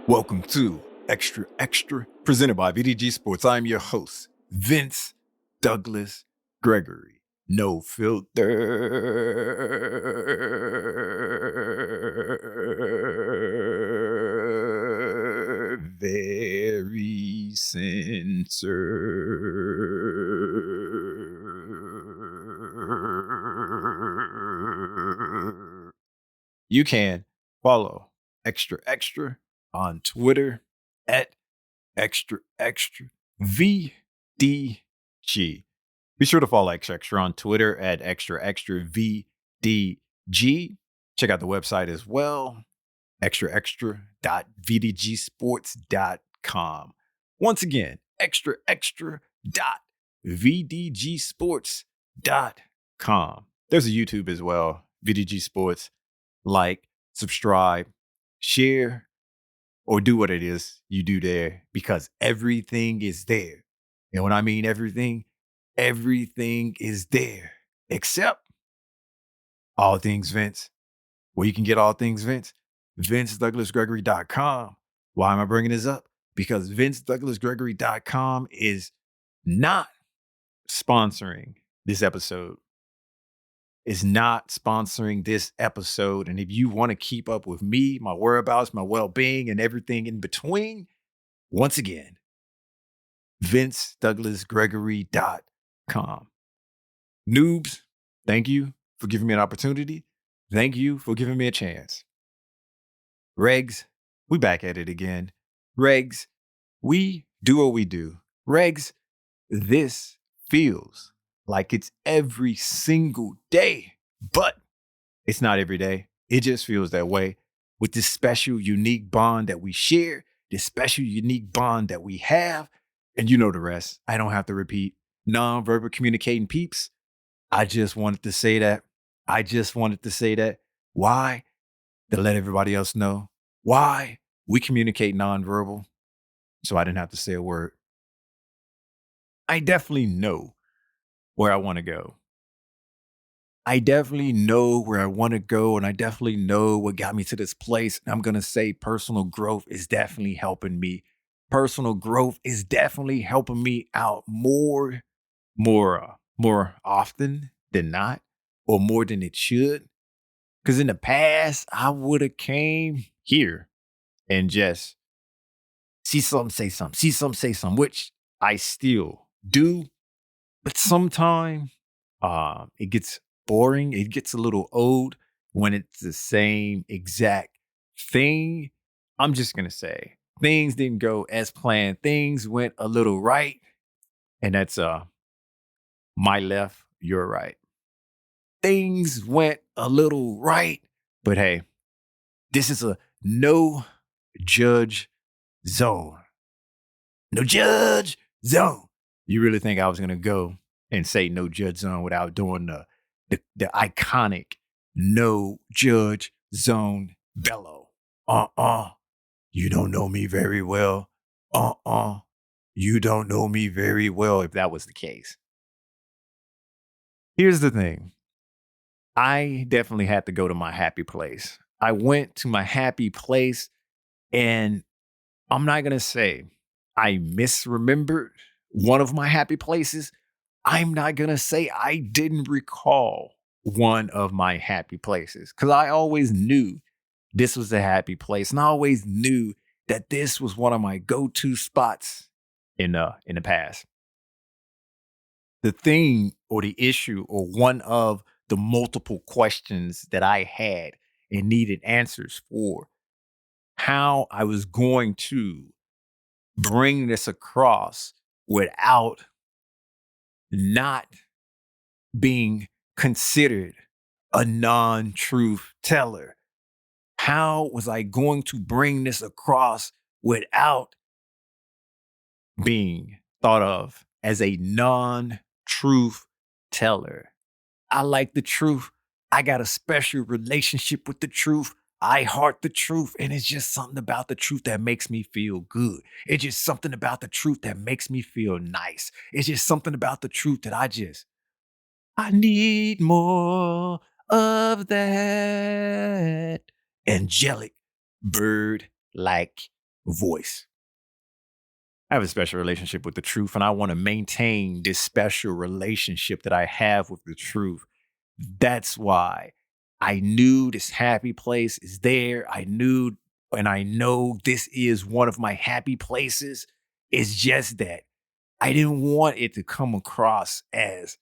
Welcome to Extra Extra, presented by VDG Sports. I'm your host, Vince Douglas Gregory. No filter, very censored. You can follow Extra Extra on Twitter at Extra Extra VDG. Be sure to follow Extra Extra on Twitter at Extra Extra VDG. Check out the website as well, xtraxtravdgsports.com. Once again, xtraxtra.vdgsports.com. There's a YouTube as well, VDG Sports. Like, subscribe, share, or do what it is you do there, because everything is there. And when I mean everything is there, except All Things Vince. Where you can get All Things Vince, VinceDouglasGregory.com. Why am I bringing this up? Because VinceDouglasGregory.com is not sponsoring this episode. And if you want to keep up with me, my whereabouts, my well-being, and everything in between, once again, VinceDouglasGregory.com. Noobs, thank you for giving me an opportunity. Thank you for giving me a chance. Regs, we back at it again. Regs, we do what we do. Regs, this feels like it's every single day, but it's not every day. It just feels that way with this special, unique bond that we share, this special, unique bond that we have. And you know the rest. I don't have to repeat. Non-verbal communicating peeps. I just wanted to say that. Why? To let everybody else know why we communicate non-verbal. So I didn't have to say a word. I definitely know where I want to go. And I definitely know what got me to this place. And I'm going to say personal growth is definitely helping me. Personal growth is definitely helping me out more often than not, or more than it should. Because in the past, I would have came here and just see something, say something, which I still do. But sometimes it gets boring. It gets a little old when it's the same exact thing. I'm just going to say things didn't go as planned. Things went a little right. And that's my left, your right. Things went a little right. But hey, this is a no judge zone. No judge zone. You really think I was going to go and say no judge zone without doing the iconic no judge zone bellow? You don't know me very well. You don't know me very well, if that was the case. Here's the thing. I definitely had to go to my happy place. I went to my happy place, and I'm not going to say I misremembered one of my happy places. I'm not going to say I didn't recall one of my happy places, because I always knew this was a happy place. And I always knew that this was one of my go-to spots in the past. The thing or the issue or one of the multiple questions that I had and needed answers for, how I was going to bring this across without not being considered a non-truth teller. How was I going to bring this across without being thought of as a non-truth teller? I like the truth. I got a special relationship with the truth. I heart the truth, and it's just something about the truth that makes me feel good. It's just something about the truth that makes me feel nice. It's just something about the truth that I need more of that angelic bird-like voice. I have a special relationship with the truth, and I want to maintain this special relationship that I have with the truth. That's why I knew this happy place is there. I knew, and I know this is one of my happy places. It's just that I didn't want it to come across as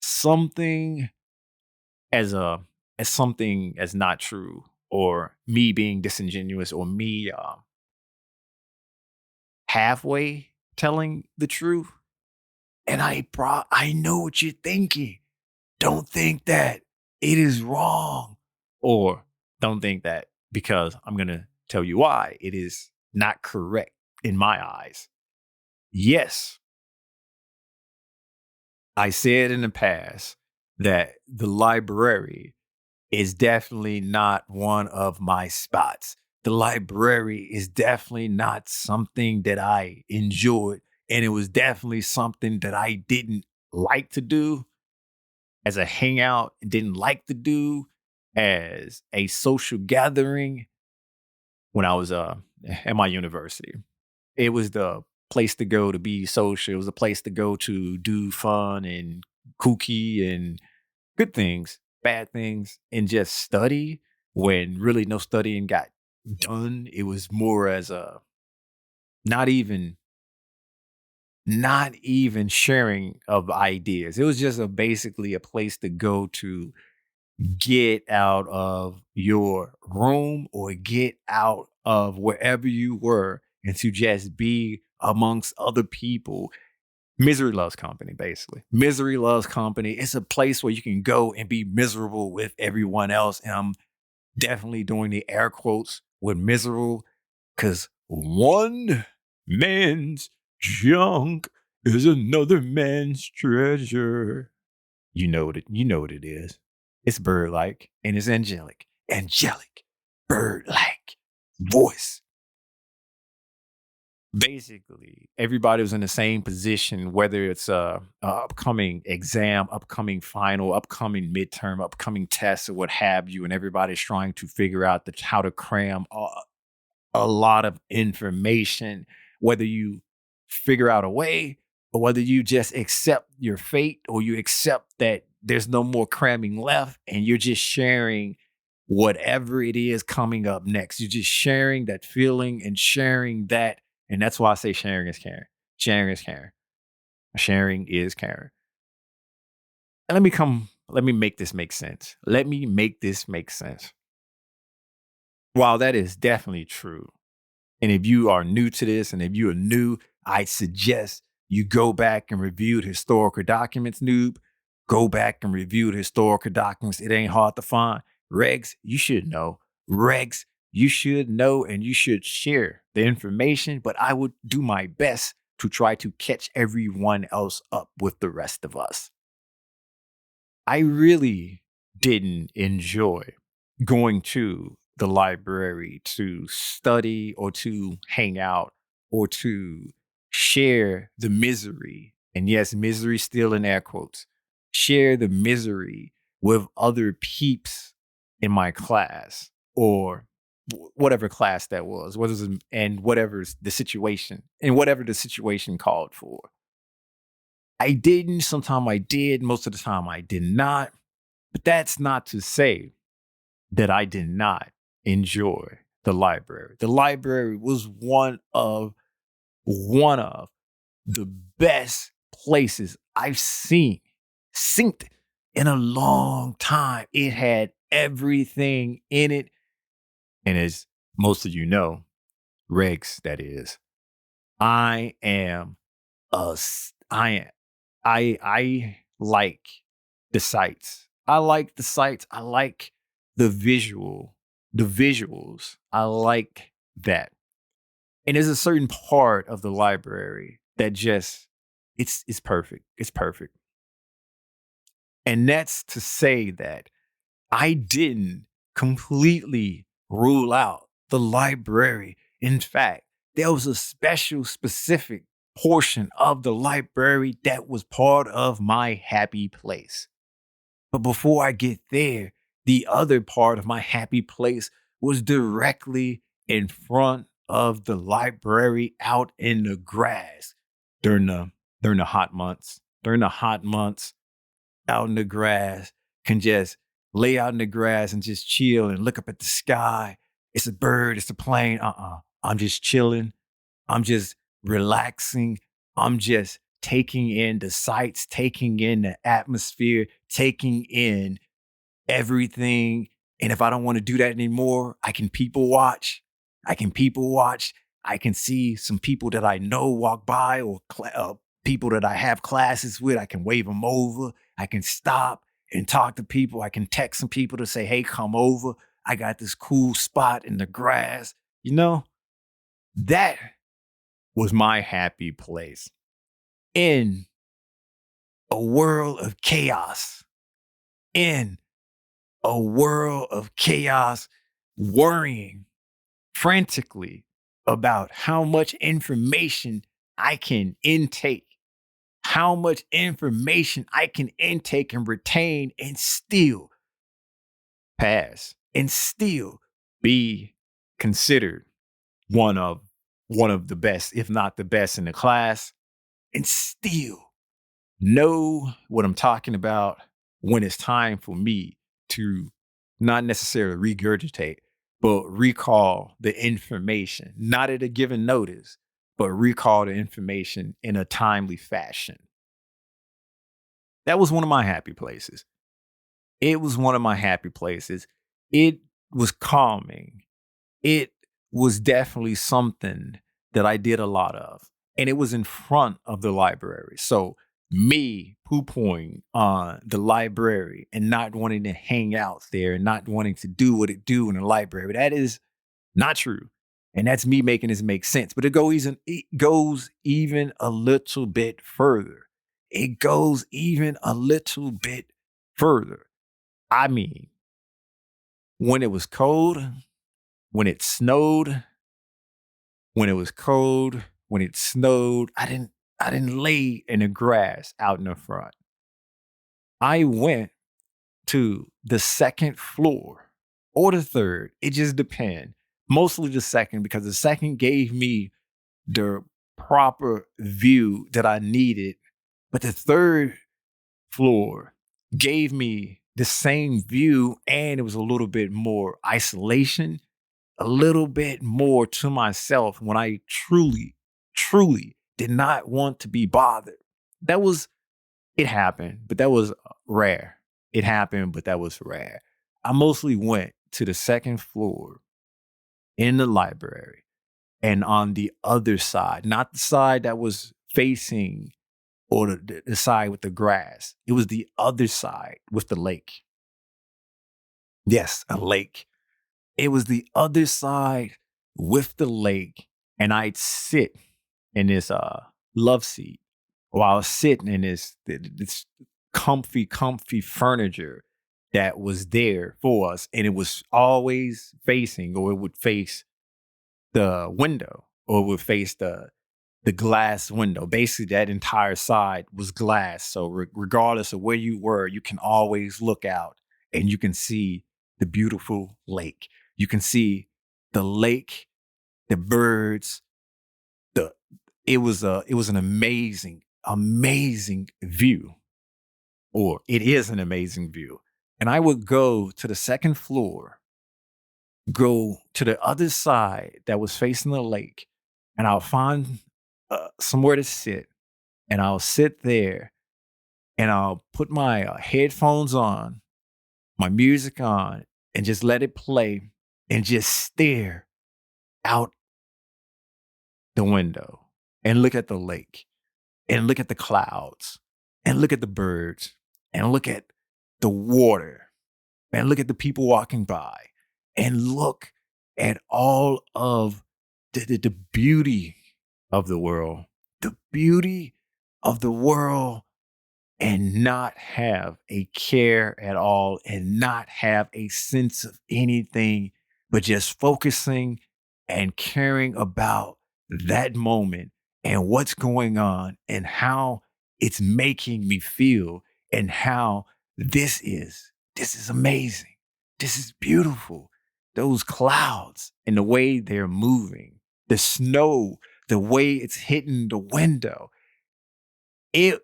something as a as something as not true, or me being disingenuous, or me halfway telling the truth. And I know what you're thinking. Don't think that it is wrong, or don't think that because I'm going to tell you why it is not correct in my eyes. Yes, I said in the past that the library is definitely not one of my spots. The library is definitely not something that I enjoyed. And it was definitely something that I didn't like to do as a hangout, didn't like to do as a social gathering when I was at my university. It was the place to go to be social. It was a place to go to do fun and kooky and good things, bad things, and just study when really no studying got done. It was more as a not even not even sharing of ideas. It was just basically a place to go to get out of your room or get out of wherever you were and to just be amongst other people. Misery loves company, basically. Misery loves company. It's a place where you can go and be miserable with everyone else. And I'm definitely doing the air quotes with miserable, because one man's junk is another man's treasure. You know what it is. It's bird-like and it's angelic. Angelic, bird-like voice. Basically, everybody was in the same position, whether it's a upcoming exam, upcoming final, upcoming midterm, upcoming test, or what have you, and everybody's trying to figure out how to cram a lot of information, whether you figure out a way or whether you just accept your fate, or you accept that there's no more cramming left and you're just sharing whatever it is coming up next. You're just sharing that feeling and sharing that. And that's why I say sharing is caring. Sharing is caring. Sharing is caring. And let me make this make sense. Let me make this make sense. While that is definitely true, and if you are new to this, and if you are new, I suggest you go back and review the historical documents, noob. Go back and review the historical documents. It ain't hard to find. Regs, you should know. Regs, you should know, and you should share the information, but I would do my best to try to catch everyone else up with the rest of us. I really didn't enjoy going to the library to study or to hang out or to share the misery. And yes, misery still in air quotes. Share the misery with other peeps in my class, or whatever class that was, and whatever's the situation, and whatever the situation called for. I didn't. Sometimes I did. Most of the time I did not. But that's not to say that I did not enjoy the library. The library was one of the best places I've seen in a long time. It had everything in it. And as most of you know, Regs, that is, I am a s- I like the sights. I like the sights. I like the visuals. I like that. And there's a certain part of the library that just it's perfect. It's perfect. And that's to say that I didn't completely rule out the library. In fact, there was a special, specific portion of the library that was part of my happy place. But before I get there, the other part of my happy place was directly in front of the library out in the grass during the hot months. During the hot months, out in the grass, can just lay out in the grass and just chill and look up at the sky. It's a bird, it's a plane. I'm just chilling. I'm just relaxing. I'm just taking in the sights, taking in the atmosphere, taking in everything. And if I don't want to do that anymore, I can people watch. I can people watch. I can see some people that I know walk by, or people that I have classes with. I can wave them over. I can stop and talk to people. I can text some people to say, hey, come over. I got this cool spot in the grass. You know, that was my happy place in a world of chaos, in a world of chaos, worrying frantically about how much information I can intake, how much information I can intake and retain and still pass and still be considered one of the best, if not the best in the class, and still know what I'm talking about when it's time for me to not necessarily regurgitate, but recall the information, not at a given notice, but recall the information in a timely fashion. That was one of my happy places. It was one of my happy places. It was calming. It was definitely something that I did a lot of. And it was in front of the library. So me poo-pooing on the library and not wanting to hang out there and not wanting to do what it do in the library, that is not true. And that's me making this make sense. But it goes even a little bit further. It goes even a little bit further. I mean, when it was cold, when it snowed, when it was cold, when it snowed, I didn't lay in the grass out in the front. I went to the second floor or the third. It just depends. Mostly the second, because the second gave me the proper view that I needed. But the third floor gave me the same view, and it was a little bit more isolation, a little bit more to myself when I truly, truly did not want to be bothered. It happened, but that was rare. It happened, but that was rare. I mostly went to the second floor in the library, and on the other side, not the side that was facing or the side with the grass. It was the other side with the lake. Yes, a lake. It was the other side with the lake, and I'd sit in this love seat while I was sitting in this comfy furniture that was there for us, and it was always facing, or it would face the window, or it would face the glass window. Basically, that entire side was glass. So regardless of where you were, you can always look out and you can see the beautiful lake. You can see the lake, the birds. It was an amazing, amazing view, or it is an amazing view. And I would go to the second floor, go to the other side that was facing the lake, and I'll find somewhere to sit, and I'll sit there, and I'll put my headphones on, my music on, and just let it play, and just stare out the window and look at the lake, and look at the clouds, and look at the birds, and look at the water, and look at the people walking by, and look at all of the beauty of the world, the beauty of the world, and not have a care at all, and not have a sense of anything, but just focusing and caring about that moment and what's going on and how it's making me feel, and how this is amazing. This is beautiful. Those clouds and the way they're moving, the snow, the way it's hitting the window. It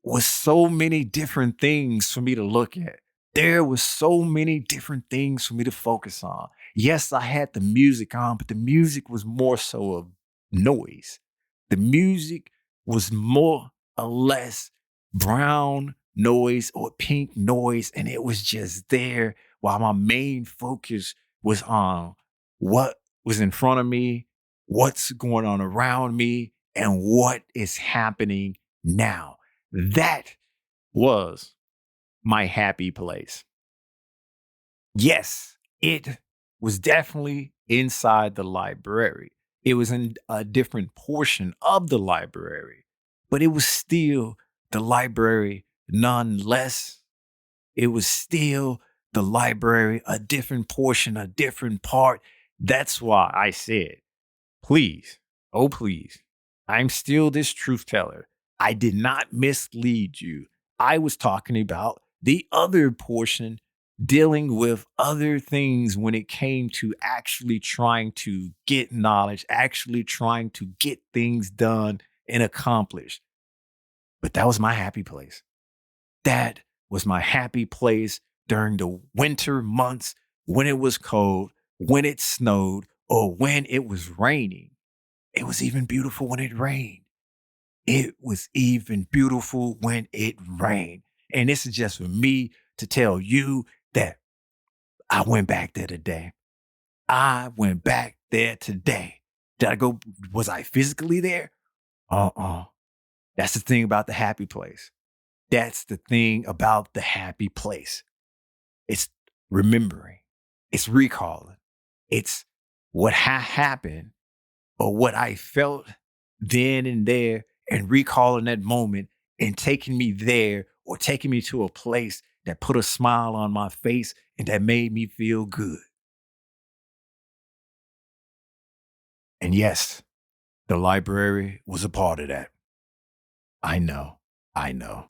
was so many different things for me to look at. There was so many different things for me to focus on. Yes, I had the music on, but the music was more so of noise. The music was more or less brown noise or pink noise, and it was just there while my main focus was on what was in front of me, what's going on around me, and what is happening now. That was my happy place. Yes, it was definitely inside the library. It was in a different portion of the library, but it was still the library nonetheless. It was still the library, a different portion, a different part. That's why I said, please, oh, please, I'm still this truth teller. I did not mislead you. I was talking about the other portion dealing with other things when it came to actually trying to get knowledge, actually trying to get things done and accomplished. But that was my happy place. That was my happy place during the winter months when it was cold, when it snowed, or when it was raining. It was even beautiful when it rained. It was even beautiful when it rained. And this is just for me to tell you that I went back there today. I went back there today. Did I go? Was I physically there? Uh-uh. That's the thing about the happy place. That's the thing about the happy place. It's remembering. It's recalling. It's what happened or what I felt then and there and recalling that moment and taking me there or taking me to a place that put a smile on my face and that made me feel good. And yes, the library was a part of that. I know. I know.